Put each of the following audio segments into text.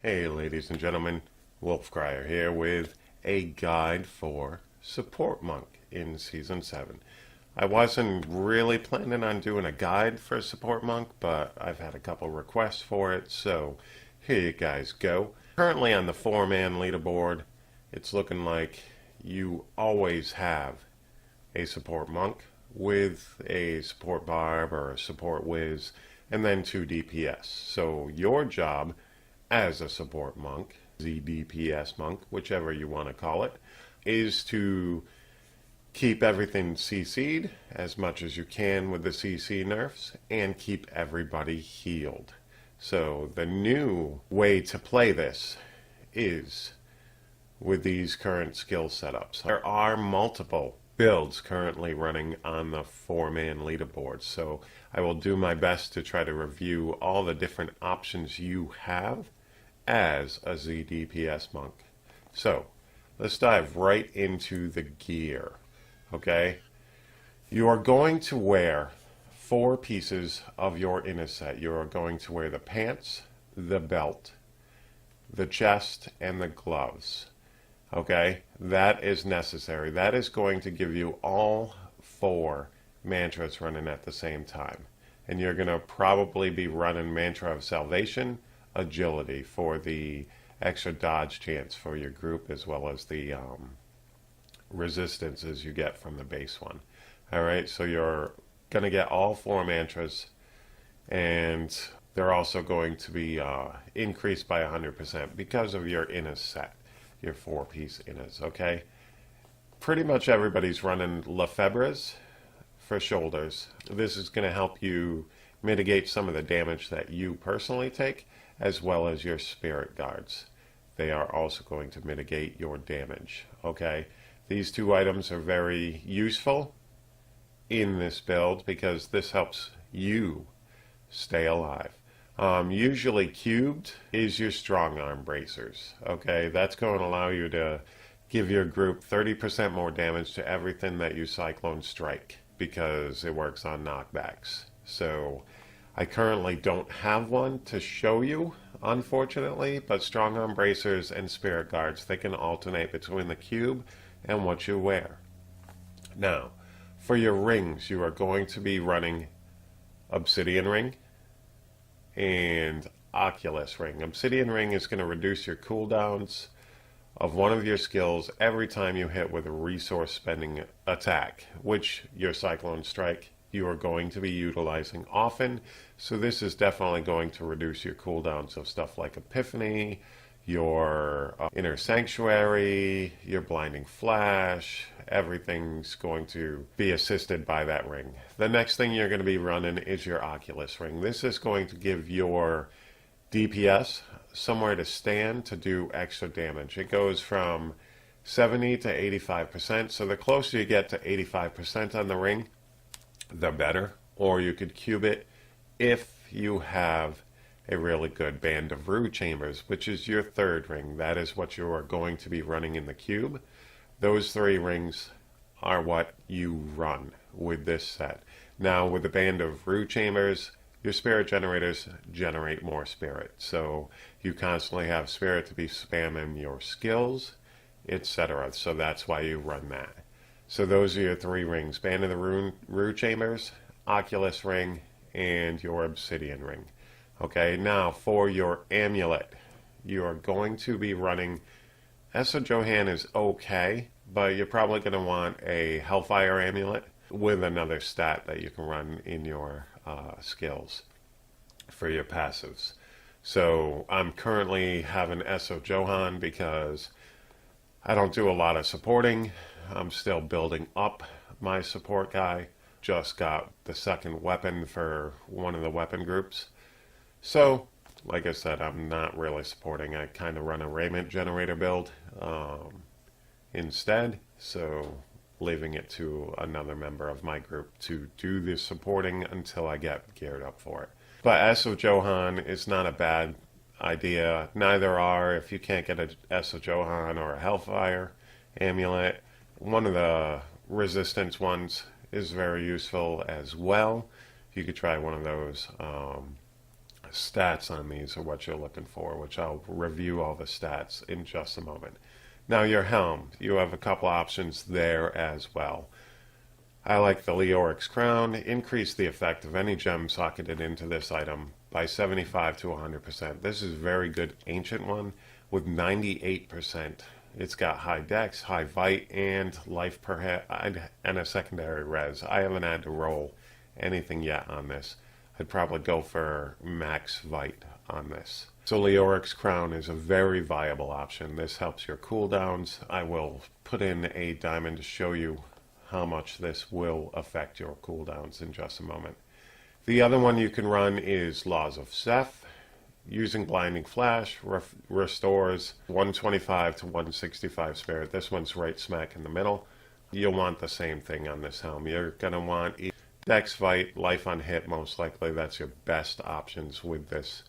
Hey ladies and gentlemen, Wolfcrier here with a guide for Support Monk in Season 7. I wasn't really planning on doing a guide for Support Monk, but I've had a couple requests for it, so here you guys go. Currently on the 4-man leaderboard, it's looking like you always have a Support Monk with a Support Barb or a Support Wiz, and then 2 DPS. So your job as a support monk, zDPS monk, whichever you want to call it, is to keep everything CC'd as much as you can with the CC nerfs and keep everybody healed. So the new way to play this is with these current skill setups. There are multiple builds currently running on the 4-man leaderboard, so I will do my best to try to review all the different options you have as a zDPS monk. So let's dive right into the gear. Okay, you are going to wear 4 pieces of your inner set. You are going to wear the pants, the belt, the chest, and the gloves. Okay, that is necessary. That is going to give you all 4 mantras running at the same time. And you're going to probably be running Mantra of Salvation, Agility for the extra dodge chance for your group, as well as the resistances you get from the base one. Alright, so you're going to get all 4 mantras, and they're also going to be increased by 100% because of your inner set. Your 4-piece inners, okay? Pretty much everybody's running Lefebvre's for shoulders. This is going to help you mitigate some of the damage that you personally take, as well as your spirit guards. They are also going to mitigate your damage, okay? These 2 items are very useful in this build because this helps you stay alive. Usually cubed is your strong arm bracers. Okay, that's going to allow you to give your group 30% more damage to everything that you cyclone strike because it works on knockbacks. So I currently don't have one to show you, unfortunately, but strong arm bracers and spirit guards, they can alternate between the cube and what you wear. Now, for your rings, you are going to be running Obsidian Ring and Oculus Ring. Obsidian Ring is going to reduce your cooldowns of one of your skills every time you hit with a resource spending attack, which your Cyclone Strike you are going to be utilizing often. So this is definitely going to reduce your cooldowns of stuff like Epiphany, your Inner Sanctuary, your Blinding Flash. Everything's going to be assisted by that ring. The next thing you're going to be running is your Oculus Ring. This is going to give your DPS somewhere to stand to do extra damage. It goes from 70 to 85%, so the closer you get to 85% on the ring, the better. Or you could cube it if you have a really good Band of Rue Chambers, which is your 3rd ring. That is what you are going to be running in the cube. Those 3 rings are what you run with this set. Now with the Band of Rue Chambers, your spirit generators generate more spirit. So you constantly have spirit to be spamming your skills, etc. So that's why you run that. So those are your 3 rings. Band of the Rue Chambers, Oculus Ring, and your Obsidian Ring. Okay, now for your Amulet, you are going to be running Eso Johan is okay, but you're probably going to want a Hellfire Amulet with another stat that you can run in your skills for your passives. So I'm currently having Eso Johan because I don't do a lot of supporting. I'm still building up my support guy. Just got the 2nd weapon for one of the weapon groups. So, like I said, I'm not really supporting. I kind of run a raiment generator build instead, so leaving it to another member of my group to do the supporting until I get geared up for it. But Eso Johan is not a bad idea. Neither are if you can't get a Eso Johan or a Hellfire Amulet. One of the resistance ones is very useful as well. You could try one of those. stats on these are what you're looking for, which I'll review all the stats in just a moment. Now your helm, you have a couple options there as well. I like the Leoric's Crown. Increase the effect of any gem socketed into this item by 75 to 100%. This is a very good ancient one with 98%. It's got high dex, high vite, and life per hit, and a secondary res. I haven't had to roll anything yet on this. I'd probably go for max vite on this. So Leoric's Crown is a very viable option. This helps your cooldowns. I will put in a diamond to show you how much this will affect your cooldowns in just a moment. The other one you can run is Laws of Seth. Using Blinding Flash restores 125 to 165 spirit. This one's right smack in the middle. You'll want the same thing on this helm. You're going to want Dex Vite, Life on Hit, most likely. That's your best options with this,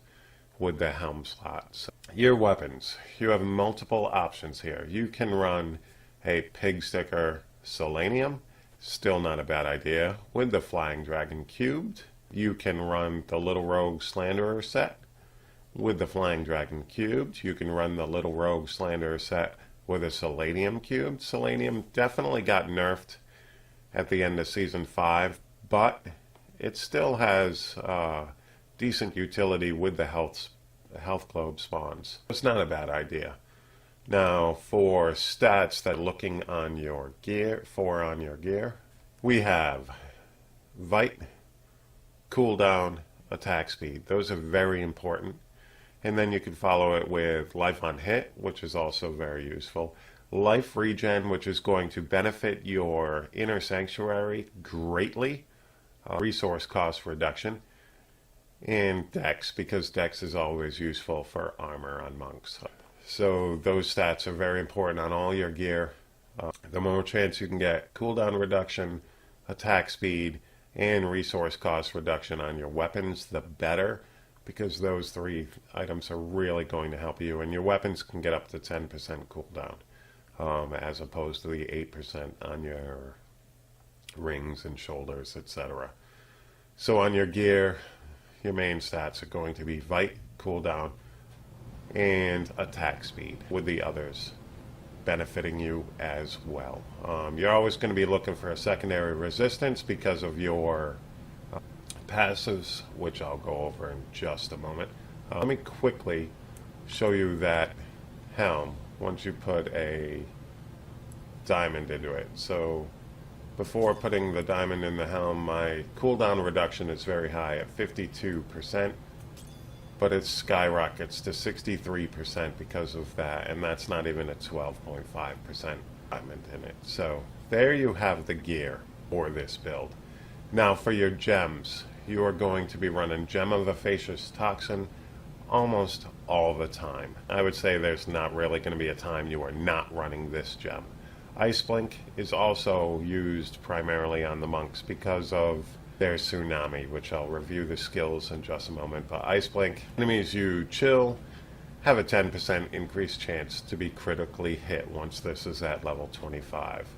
with the helm slot. So your weapons. You have multiple options here. You can run a Pig Sticker Selenium. Still not a bad idea. With the Flying Dragon Cubed. You can run the Little Rogue Slanderer set. With the Flying Dragon Cubed, you can run the Little Rogue Slanderer set with a Selenium Cubed. Selenium definitely got nerfed at the end of Season 5, but it still has decent utility with the health globe spawns. It's not a bad idea. Now, for stats that are looking on your gear, we have Vite, cooldown, attack speed. Those are very important. And then you can follow it with Life on Hit, which is also very useful. Life Regen, which is going to benefit your Inner Sanctuary greatly. Resource cost reduction. And Dex, because Dex is always useful for armor on monks. So those stats are very important on all your gear. The more chance you can get cooldown reduction, attack speed, and resource cost reduction on your weapons, the better, because those three items are really going to help you. And your weapons can get up to 10% cooldown, as opposed to the 8% on your rings and shoulders, etc. So on your gear, your main stats are going to be Vite, cooldown, and attack speed, with the others benefiting you as well. You're always going to be looking for a secondary resistance because of your passives, which I'll go over in just a moment. Let me quickly show you that helm once you put a diamond into it. So before putting the diamond in the helm, my cooldown reduction is very high at 52%, but it skyrockets to 63% because of that, and that's not even a 12.5% diamond in it. So there you have the gear for this build. Now for your gems, you are going to be running Gem of Aphasis Toxin almost all the time. I would say there's not really going to be a time you are not running this gem. Ice Blink is also used primarily on the monks because of their Tsunami, which I'll review the skills in just a moment. But Ice Blink, enemies you chill have a 10% increased chance to be critically hit once this is at level 25.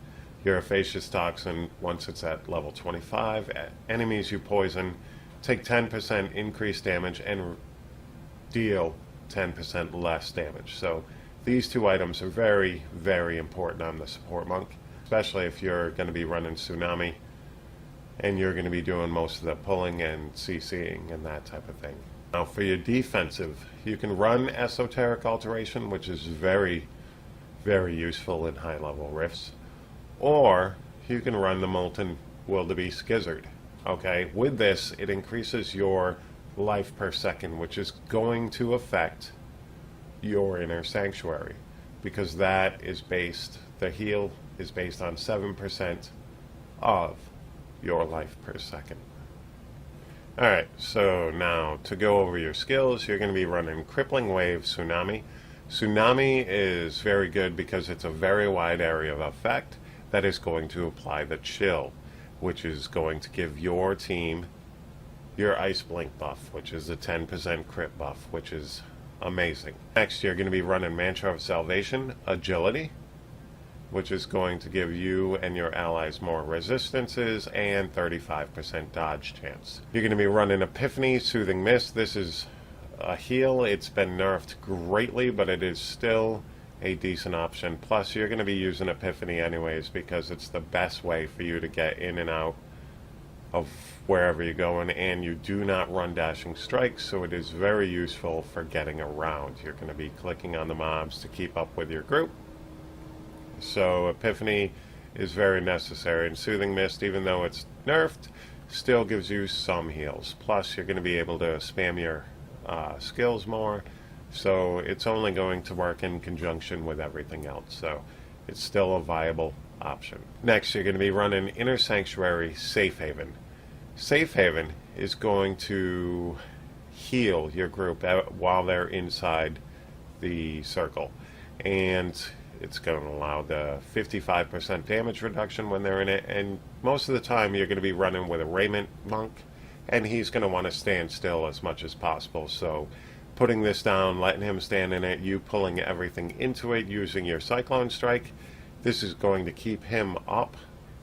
Your Aphasis Toxin, once it's at level 25, enemies you poison take 10% increased damage and deal 10% less damage. So these two items are very, very important on the support monk, especially if you're going to be running Tsunami and you're going to be doing most of the pulling and CCing and that type of thing. Now for your defensive, you can run Esoteric Alteration, which is very, very useful in high-level rifts. Or you can run the Molten Wildebeest Gizzard. Okay, with this, it increases your life per second, which is going to affect your Inner Sanctuary, because that is based, the heal is based on 7% of your life per second. Alright, so now to go over your skills, you're going to be running Crippling Wave Tsunami. Tsunami is very good because it's a very wide area of effect that is going to apply the chill, which is going to give your team your Ice Blink buff, which is a 10% crit buff, which is amazing. Next, you're going to be running Mantra of Salvation, Agility. which is going to give you and your allies more resistances and 35% dodge chance. You're going to be running Epiphany, Soothing Mist. This is a heal. It's been nerfed greatly, but it is still a decent option. Plus, you're going to be using Epiphany anyways because it's the best way for you to get in and out of wherever you're going, and you do not run dashing strikes, so it is very useful for getting around. You're going to be clicking on the mobs to keep up with your group. So Epiphany is very necessary, and Soothing Mist, even though it's nerfed, still gives you some heals. Plus, you're going to be able to spam your skills more, so it's only going to work in conjunction with everything else. So it's still a viable option. Next, you're going to be running Inner Sanctuary Safe Haven. Safe Haven is going to heal your group while they're inside the circle, and it's going to allow the 55% damage reduction when they're in it, and most of the time you're going to be running with a Raiment Monk, and he's going to want to stand still as much as possible. So putting this down, letting him stand in it, you pulling everything into it using your Cyclone Strike, this is going to keep him up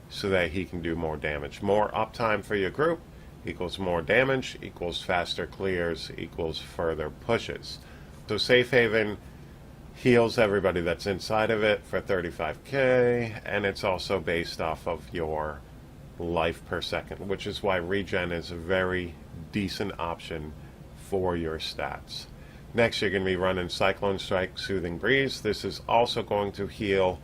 so that he can do more damage. More uptime for your group equals more damage, equals faster clears, equals further pushes. So Safe Haven heals everybody that's inside of it for 35k, and it's also based off of your life per second, which is why regen is a very decent option for your stats. Next, you're going to be running Cyclone Strike, Soothing Breeze. This is also going to heal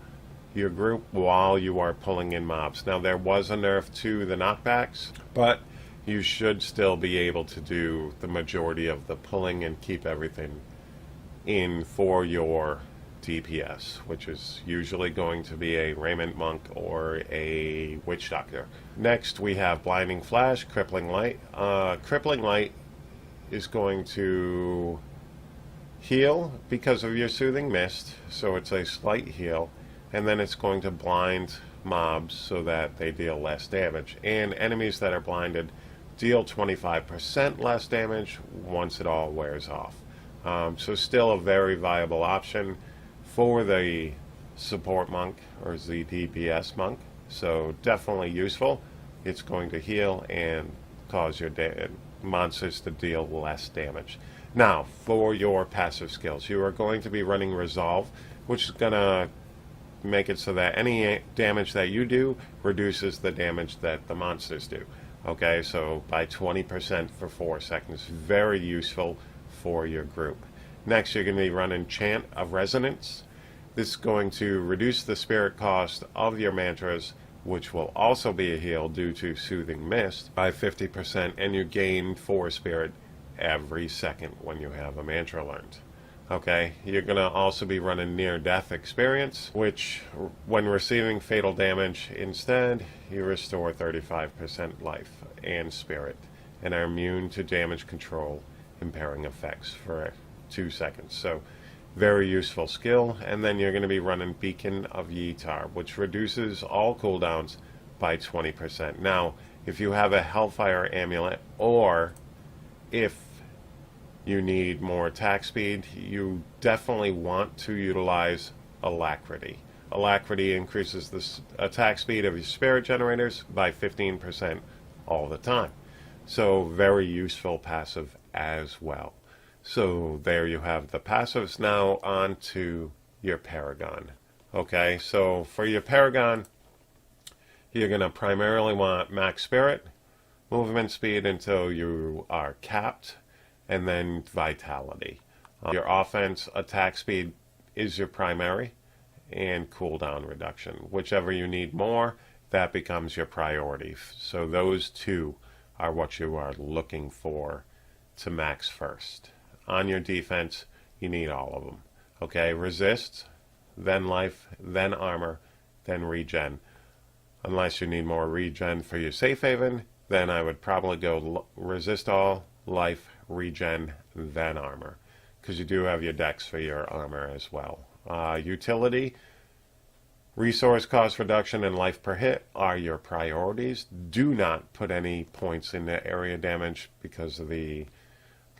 your group while you are pulling in mobs. Now, there was a nerf to the knockbacks, but you should still be able to do the majority of the pulling and keep everything in for your DPS, which is usually going to be a Raiment Monk or a Witch Doctor. Next, we have Blinding Flash, Crippling Light. Crippling Light is going to heal because of your Soothing Mist, so it's a slight heal, and then it's going to blind mobs so that they deal less damage. And enemies that are blinded deal 25% less damage once it all wears off. So still a very viable option for the support monk or zDPS monk. So definitely useful. It's going to heal and cause your monsters to deal less damage. Now, for your passive skills, you are going to be running Resolve, which is going to make it so that any damage that you do reduces the damage that the monsters do. Okay, so by 20% for 4 seconds. Very useful for your group. Next, you're going to be running Chant of Resonance. This is going to reduce the spirit cost of your mantras, which will also be a heal due to Soothing Mist, by 50%, and you gain 4 spirit every second when you have a mantra learned. Okay, you're going to also be running Near Death Experience, which, when receiving fatal damage instead, you restore 35% life and spirit, and are immune to damage control impairing effects for 2 seconds. So, very useful skill. And then you're going to be running Beacon of Yitar, which reduces all cooldowns by 20%. Now, if you have a Hellfire Amulet, or if you need more attack speed, you definitely want to utilize Alacrity. Alacrity increases the attack speed of your spirit generators by 15% all the time. So very useful passive as well. So there you have the passives. Now on to your Paragon. Okay, so for your Paragon, you're going to primarily want max spirit, movement speed until you are capped, and then vitality. Your offense attack speed is your primary, and cooldown reduction. Whichever you need more, that becomes your priority. So those two are what you are looking for to max first. On your defense, you need all of them. Okay, resist, then life, then armor, then regen. Unless you need more regen for your safe haven, then I would probably go resist all, life, regen, then armor, because you do have your dex for your armor as well. Utility, resource cost reduction, and life per hit are your priorities. Do not put any points in the area damage because of the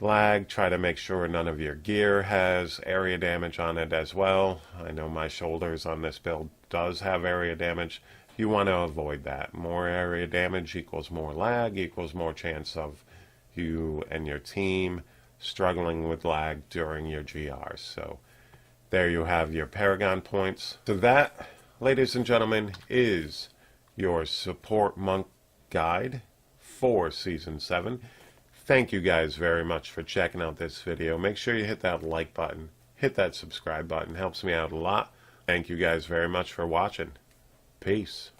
lag. Try to make sure none of your gear has area damage on it as well. I know my shoulders on this build does have area damage. You want to avoid that. More area damage equals more lag, equals more chance of you and your team struggling with lag during your GRs. So there you have your Paragon points. So that, ladies and gentlemen, is your support monk guide for Season 7. Thank you guys very much for checking out this video. Make sure you hit that like button, hit that subscribe button. Helps me out a lot. Thank you guys very much for watching. Peace.